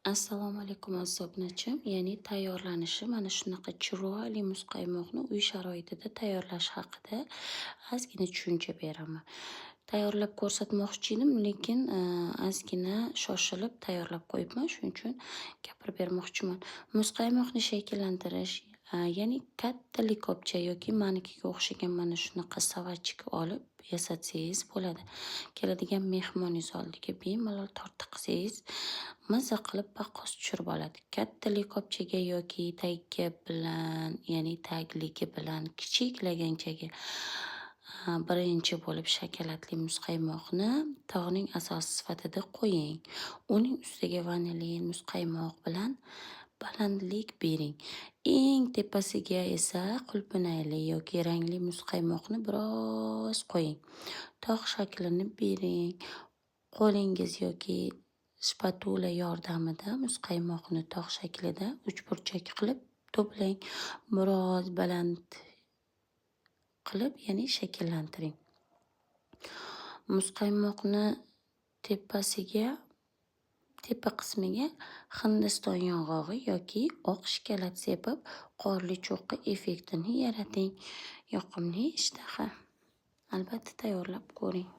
Assalomu alaykum aziz obunachim. Ya'ni tayyorlanishi mana shunaqa chiroyli muzqaymoqni uy sharoitida tayyorlash haqida ozgina tushuncha beraman. Tayyorlab ko'rsatmoqchi edim, lekin ozgina shoshilib tayyorlab qo'yibman. Shuning uchun gapirib bermoqchiman. Muzqaymoqni shakllantirish, ya'ni katta likopcha yoki manikiga o'xshagan mana shunaqa savatchik olib yasatsangiz bo'ladi. Keladigan mehmoningiz oldiga bemalol tortib qilsangiz maza qilib paqqos tushirib oladi. Katta likopchaga yoki tagi bilan, ya'ni tagligi bilan kichik laganchaga birinchi bo'lib shokoladli muzqaymoqni tog'ning asosi sifatida qo'ying. Uning ustiga vanilin, muzqaymoq bilan balandlik bering. Eng tepasiga esa qulupnayli yoki rangli muzqaymoqni biroz qo'ying. Tog' shaklini bering. Qo'lingiz yoki spatula yordamida muzqaymoqni tog' shaklida uchburchak qilib to'plang. Biroz baland qilib, ya'ni shakllantiring. Muzqaymoqni tepa qismiga Hindiston yong'og'i yoki oq shokolad sepib, qorli cho'qqi effektini yarating. Yoqimli ishtaha. Albatta tayyorlab ko'ring.